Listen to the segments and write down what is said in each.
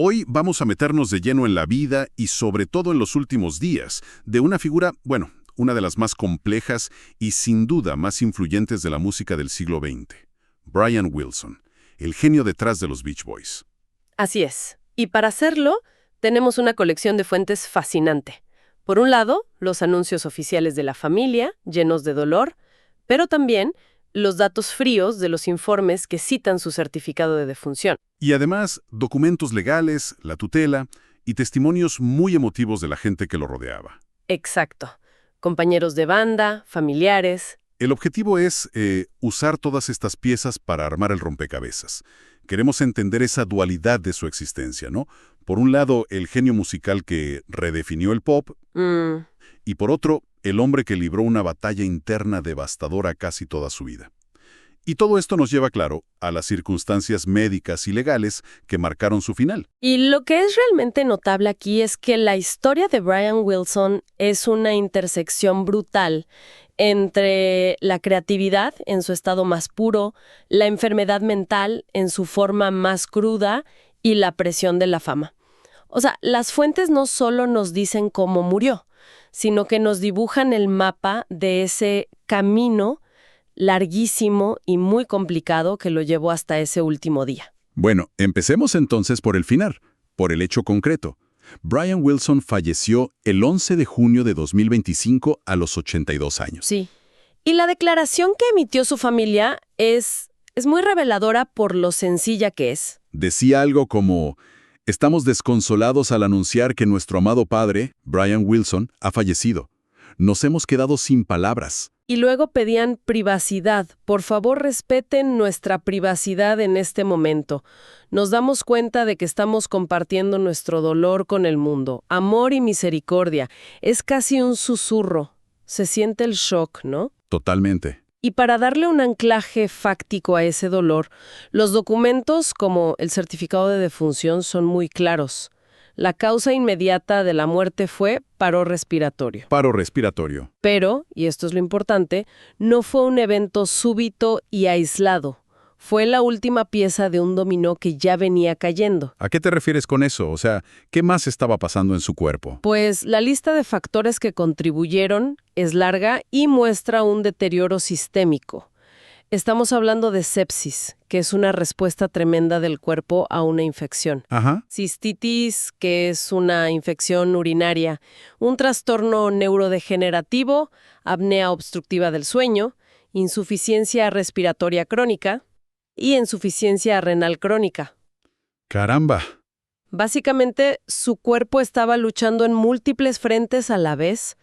Hoy vamos a meternos de lleno en la vida y sobre todo en los últimos días de una figura, bueno, una de las más complejas y sin duda más influyentes de la música del siglo XX, Brian Wilson, el genio detrás de los Beach Boys. Así es. Y para hacerlo, tenemos una colección de fuentes fascinante. Por un lado, los anuncios oficiales de la familia, llenos de dolor, pero también los datos fríos de los informes que citan su certificado de defunción. Y además, documentos legales, la tutela y testimonios muy emotivos de la gente que lo rodeaba. Exacto. Compañeros de banda, familiares. El objetivo es usar todas estas piezas para armar el rompecabezas. Queremos entender esa dualidad de su existencia, ¿no? Por un lado, el genio musical que redefinió el pop, y por otro, el hombre que libró una batalla interna devastadora casi toda su vida. Y todo esto nos lleva, claro, a las circunstancias médicas y legales que marcaron su final. Y lo que es realmente notable aquí es que la historia de Brian Wilson es una intersección brutal entre la creatividad en su estado más puro, la enfermedad mental en su forma más cruda y la presión de la fama. O sea, las fuentes no solo nos dicen cómo murió, sino que nos dibujan el mapa de ese camino larguísimo y muy complicado que lo llevó hasta ese último día. Bueno, empecemos entonces por el final, por el hecho concreto. Brian Wilson falleció el 11 de junio de 2025 a los 82 años. Sí. Y la declaración que emitió su familia es muy reveladora por lo sencilla que es. Decía algo como: estamos desconsolados al anunciar que nuestro amado padre, Brian Wilson, ha fallecido. Nos hemos quedado sin palabras. Y luego pedían privacidad. Por favor, respeten nuestra privacidad en este momento. Nos damos cuenta de que estamos compartiendo nuestro dolor con el mundo. Amor y misericordia. Es casi un susurro. Se siente el shock, ¿no? Totalmente. Y para darle un anclaje fáctico a ese dolor, los documentos como el certificado de defunción son muy claros. La causa inmediata de la muerte fue paro respiratorio. Paro respiratorio. Pero, y esto es lo importante, no fue un evento súbito y aislado. Fue la última pieza de un dominó que ya venía cayendo. ¿A qué te refieres con eso? O sea, ¿qué más estaba pasando en su cuerpo? Pues la lista de factores que contribuyeron es larga y muestra un deterioro sistémico. Estamos hablando de sepsis, que es una respuesta tremenda del cuerpo a una infección. Ajá. Cistitis, que es una infección urinaria. Un trastorno neurodegenerativo, apnea obstructiva del sueño, insuficiencia respiratoria crónica y insuficiencia renal crónica. ¡Caramba! Básicamente, su cuerpo estaba luchando en múltiples frentes a la vez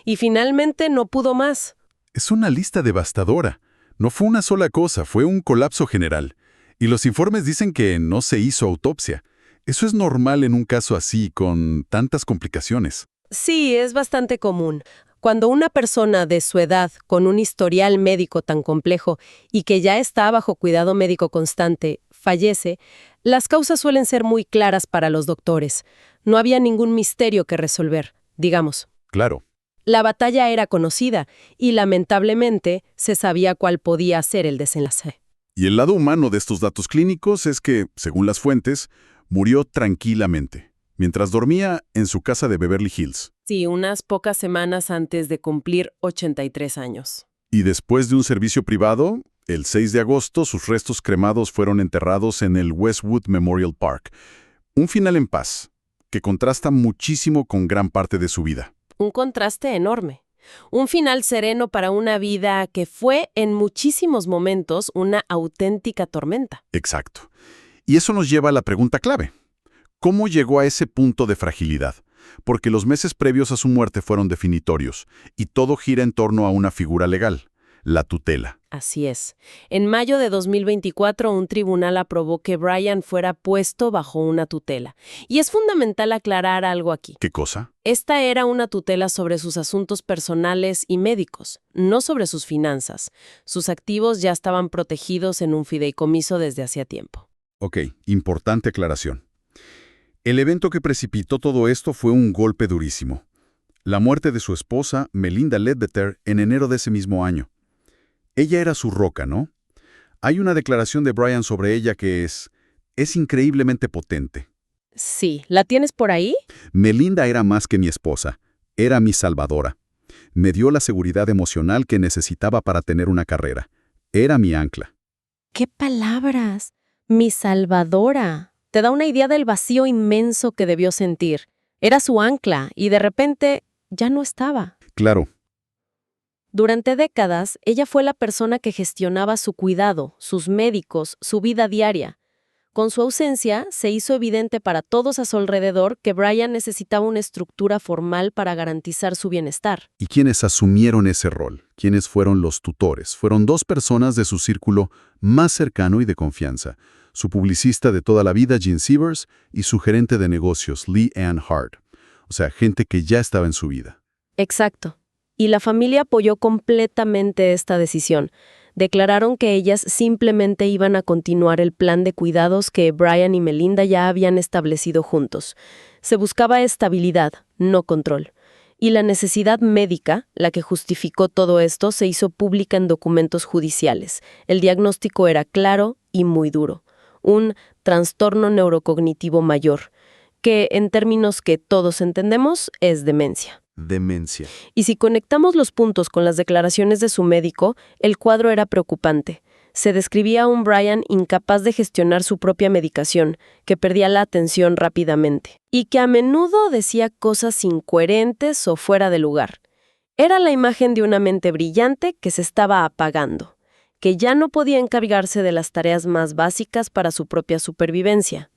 y finalmente no pudo más. Es una lista devastadora. No fue una sola cosa, fue un colapso general. Y los informes dicen que no se hizo autopsia. Eso es normal en un caso así, con tantas complicaciones. Sí, es bastante común. Cuando una persona de su edad, con un historial médico tan complejo y que ya está bajo cuidado médico constante, fallece, las causas suelen ser muy claras para los doctores. No había ningún misterio que resolver, digamos. Claro. La batalla era conocida y, lamentablemente, se sabía cuál podía ser el desenlace. Y el lado humano de estos datos clínicos es que, según las fuentes, murió tranquilamente, mientras dormía en su casa de Beverly Hills. Sí, unas pocas semanas antes de cumplir 83 años. Y después de un servicio privado, el 6 de agosto, sus restos cremados fueron enterrados en el Westwood Memorial Park. Un final en paz, que contrasta muchísimo con gran parte de su vida. Un contraste enorme. Un final sereno para una vida que fue, en muchísimos momentos, una auténtica tormenta. Exacto. Y eso nos lleva a la pregunta clave. ¿Cómo llegó a ese punto de fragilidad? Porque los meses previos a su muerte fueron definitorios, y todo gira en torno a una figura legal, la tutela. Así es. En mayo de 2024, un tribunal aprobó que Brian fuera puesto bajo una tutela. Y es fundamental aclarar algo aquí. ¿Qué cosa? Esta era una tutela sobre sus asuntos personales y médicos, no sobre sus finanzas. Sus activos ya estaban protegidos en un fideicomiso desde hacía tiempo. Ok, importante aclaración. El evento que precipitó todo esto fue un golpe durísimo. La muerte de su esposa, Melinda Ledbetter, en enero de ese mismo año. Ella era su roca, ¿no? Hay una declaración de Brian sobre ella que es increíblemente potente. Sí, ¿la tienes por ahí? Melinda era más que mi esposa, era mi salvadora. Me dio la seguridad emocional que necesitaba para tener una carrera. Era mi ancla. ¡Qué palabras! Mi salvadora. Te da una idea del vacío inmenso que debió sentir. Era su ancla y de repente ya no estaba. Claro, Durante décadas, ella fue la persona que gestionaba su cuidado, sus médicos, su vida diaria. Con su ausencia, se hizo evidente para todos a su alrededor que Brian necesitaba una estructura formal para garantizar su bienestar. ¿y quiénes asumieron ese rol? ¿Quiénes fueron los tutores? Fueron dos personas de su círculo más cercano y de confianza. Su publicista de toda la vida, Gene Sievers, y su gerente de negocios, Lee Ann Hart. O sea, gente que ya estaba en su vida. Exacto. Y la familia apoyó completamente esta decisión. Declararon que ellas simplemente iban a continuar el plan de cuidados que Brian y Melinda ya habían establecido juntos. Se buscaba estabilidad, no control. Y la necesidad médica, la que justificó todo esto, se hizo pública en documentos judiciales. El diagnóstico era claro y muy duro. Un trastorno neurocognitivo mayor, que en términos que todos entendemos es demencia. Demencia. Y si conectamos los puntos con las declaraciones de su médico, el cuadro era preocupante. Se describía a un Brian incapaz de gestionar su propia medicación, que perdía la atención rápidamente, y que a menudo decía cosas incoherentes o fuera de lugar. Era la imagen de una mente brillante que se estaba apagando, que ya no podía encargarse de las tareas más básicas para su propia supervivencia.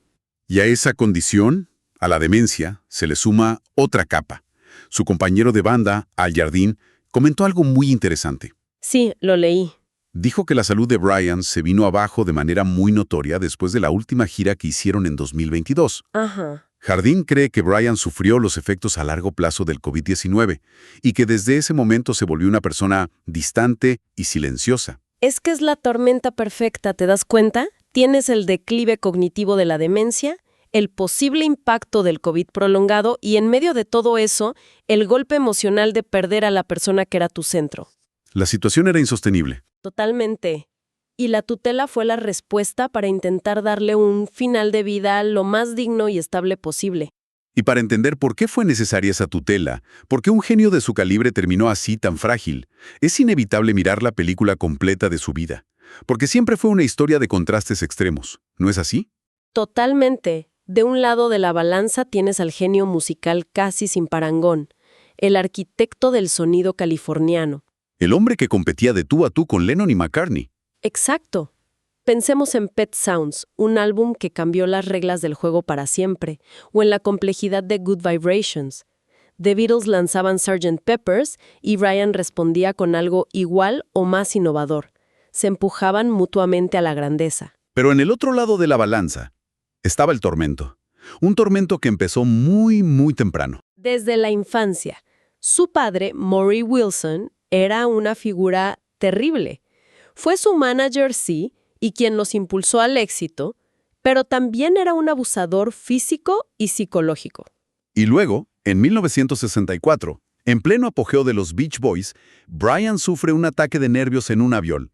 Y a esa condición, a la demencia, se le suma otra capa. Su compañero de banda, Al Jardín, comentó algo muy interesante. Sí, lo leí. Dijo que la salud de Brian se vino abajo de manera muy notoria después de la última gira que hicieron en 2022. Ajá. Jardín cree que Brian sufrió los efectos a largo plazo del COVID-19 y que desde ese momento se volvió una persona distante y silenciosa. Es que es la tormenta perfecta, ¿te das cuenta? Tienes el declive cognitivo de la demencia, el posible impacto del COVID prolongado y en medio de todo eso, el golpe emocional de perder a la persona que era tu centro. La situación era insostenible. Totalmente. Y la tutela fue la respuesta para intentar darle un final de vida lo más digno y estable posible. Y para entender por qué fue necesaria esa tutela, por qué un genio de su calibre terminó así tan frágil, es inevitable mirar la película completa de su vida. Porque siempre fue una historia de contrastes extremos, ¿no es así? Totalmente. De un lado de la balanza tienes al genio musical casi sin parangón, el arquitecto del sonido californiano. El hombre que competía de tú a tú con Lennon y McCartney. Exacto. Pensemos en Pet Sounds, un álbum que cambió las reglas del juego para siempre, o en la complejidad de Good Vibrations. The Beatles lanzaban Sgt. Pepper's y Brian respondía con algo igual o más innovador. Se empujaban mutuamente a la grandeza. Pero en el otro lado de la balanza estaba el tormento. Un tormento que empezó muy, muy temprano. Desde la infancia, su padre, Maury Wilson, era una figura terrible. Fue su manager, sí, y quien los impulsó al éxito, pero también era un abusador físico y psicológico. Y luego, en 1964, en pleno apogeo de los Beach Boys, Brian sufre un ataque de nervios en un avión.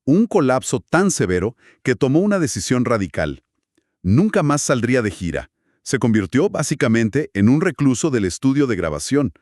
Un colapso tan severo que tomó una decisión radical. Nunca más saldría de gira. Se convirtió básicamente en un recluso del estudio de grabación.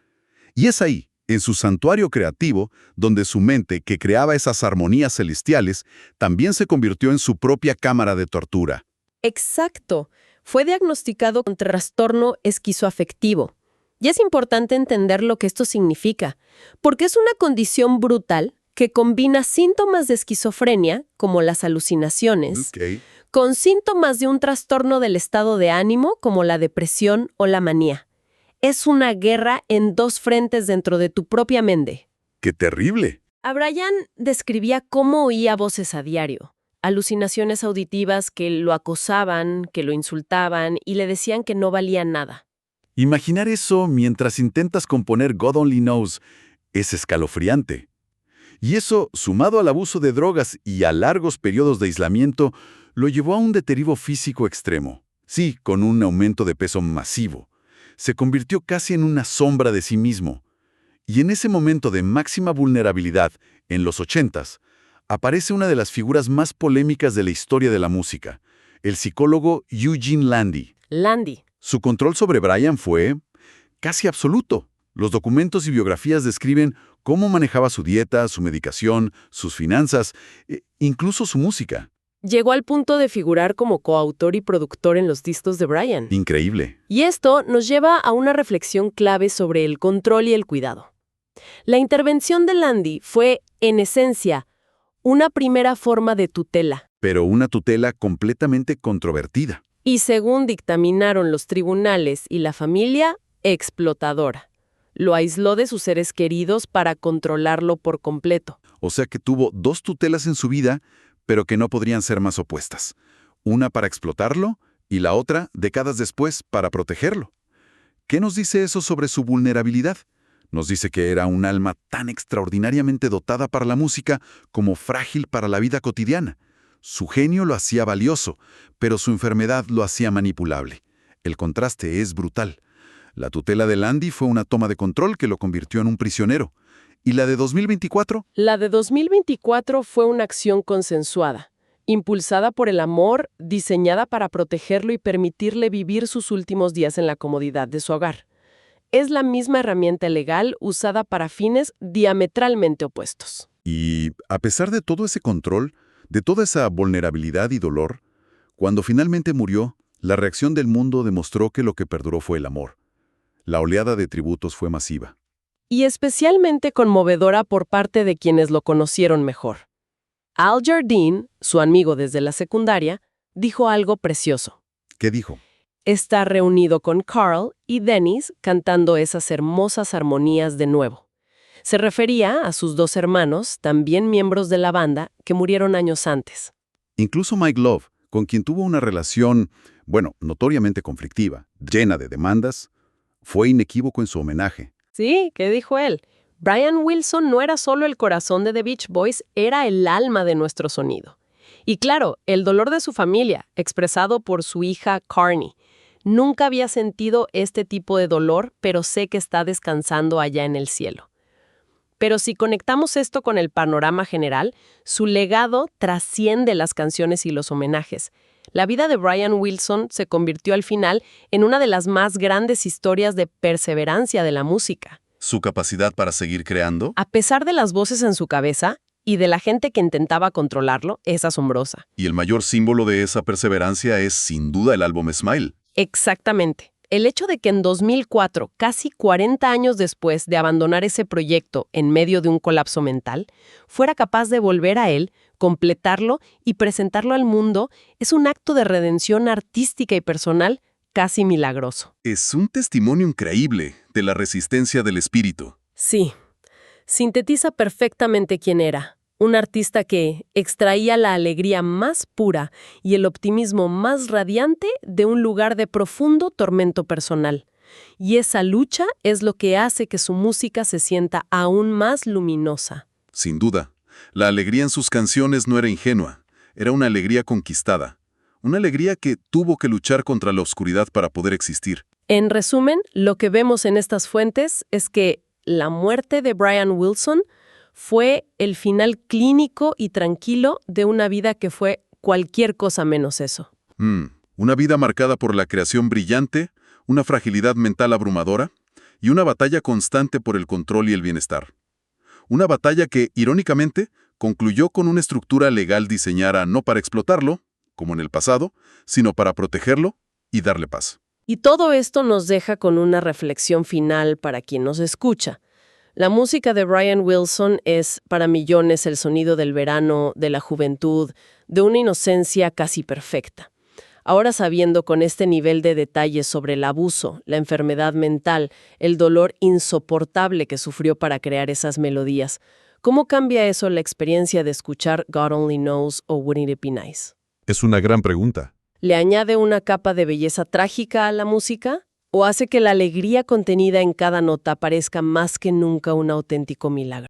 Y es ahí, en su santuario creativo, donde su mente, que creaba esas armonías celestiales, también se convirtió en su propia cámara de tortura. Exacto. Fue diagnosticado con trastorno esquizoafectivo. Y es importante entender lo que esto significa, porque es una condición brutal que combina síntomas de esquizofrenia, como las alucinaciones, con síntomas de un trastorno del estado de ánimo, como la depresión o la manía. Es una guerra en dos frentes dentro de tu propia mente. ¡Qué terrible! A Brian describía cómo oía voces a diario. Alucinaciones auditivas que lo acosaban, que lo insultaban y le decían que no valía nada. Imaginar eso mientras intentas componer God Only Knows es escalofriante. Y eso, sumado al abuso de drogas y a largos periodos de aislamiento, lo llevó a un deterioro físico extremo. Sí, con un aumento de peso masivo. Se convirtió casi en una sombra de sí mismo. Y en ese momento de máxima vulnerabilidad, en los 80s, aparece una de las figuras más polémicas de la historia de la música, el psicólogo Eugene Landy. Landy, Su control sobre Brian fue casi absoluto. Los documentos y biografías describen cómo manejaba su dieta, su medicación, sus finanzas, incluso su música. Llegó al punto de figurar como coautor y productor en los discos de Brian. Increíble. Y esto nos lleva a una reflexión clave sobre el control y el cuidado. La intervención de Landy fue, en esencia, una primera forma de tutela. Pero una tutela completamente controvertida. Y según dictaminaron los tribunales y la familia, explotadora. Lo aisló de sus seres queridos para controlarlo por completo. O sea que tuvo 2 tutelas en su vida, pero que no podrían ser más opuestas. Una para explotarlo y la otra, décadas después, para protegerlo. ¿Qué nos dice eso sobre su vulnerabilidad? Nos dice que era un alma tan extraordinariamente dotada para la música como frágil para la vida cotidiana. Su genio lo hacía valioso, pero su enfermedad lo hacía manipulable. El contraste es brutal. La tutela de Landy fue una toma de control que lo convirtió en un prisionero. ¿Y la de 2024? La de 2024 fue una acción consensuada, impulsada por el amor, diseñada para protegerlo y permitirle vivir sus últimos días en la comodidad de su hogar. Es la misma herramienta legal usada para fines diametralmente opuestos. Y a pesar de todo ese control, de toda esa vulnerabilidad y dolor, cuando finalmente murió, la reacción del mundo demostró que lo que perduró fue el amor. La oleada de tributos fue masiva. Y especialmente conmovedora por parte de quienes lo conocieron mejor. Al Jardine, su amigo desde la secundaria, dijo algo precioso. ¿Qué dijo? Está reunido con Carl y Dennis cantando esas hermosas armonías de nuevo. Se refería a sus 2 hermanos, también miembros de la banda, que murieron años antes. Incluso Mike Love, con quien tuvo una relación, notoriamente conflictiva, llena de demandas, fue inequívoco en su homenaje. Sí, ¿qué dijo él? Brian Wilson no era solo el corazón de The Beach Boys, era el alma de nuestro sonido. Y claro, el dolor de su familia, expresado por su hija Carney. Nunca había sentido este tipo de dolor, pero sé que está descansando allá en el cielo. Pero si conectamos esto con el panorama general, su legado trasciende las canciones y los homenajes. La vida de Brian Wilson se convirtió al final en una de las más grandes historias de perseverancia de la música. ¿Su capacidad para seguir creando? A pesar de las voces en su cabeza y de la gente que intentaba controlarlo, es asombrosa. Y el mayor símbolo de esa perseverancia es, sin duda, el álbum Smile. Exactamente. El hecho de que en 2004, casi 40 años después de abandonar ese proyecto en medio de un colapso mental, fuera capaz de volver a él, completarlo y presentarlo al mundo, es un acto de redención artística y personal casi milagroso. Es un testimonio increíble de la resistencia del espíritu. Sí, sintetiza perfectamente quién era. Un artista que extraía la alegría más pura y el optimismo más radiante de un lugar de profundo tormento personal. Y esa lucha es lo que hace que su música se sienta aún más luminosa. Sin duda, la alegría en sus canciones no era ingenua, era una alegría conquistada. Una alegría que tuvo que luchar contra la oscuridad para poder existir. En resumen, lo que vemos en estas fuentes es que la muerte de Brian Wilson fue el final clínico y tranquilo de una vida que fue cualquier cosa menos eso. Una vida marcada por la creación brillante, una fragilidad mental abrumadora y una batalla constante por el control y el bienestar. Una batalla que, irónicamente, concluyó con una estructura legal diseñada no para explotarlo, como en el pasado, sino para protegerlo y darle paz. Y todo esto nos deja con una reflexión final para quien nos escucha. La música de Brian Wilson es, para millones, el sonido del verano, de la juventud, de una inocencia casi perfecta. Ahora sabiendo con este nivel de detalle sobre el abuso, la enfermedad mental, el dolor insoportable que sufrió para crear esas melodías, ¿cómo cambia eso la experiencia de escuchar God Only Knows o Wouldn't It Be Nice? Es una gran pregunta. ¿Le añade una capa de belleza trágica a la música? ¿O hace que la alegría contenida en cada nota parezca más que nunca un auténtico milagro?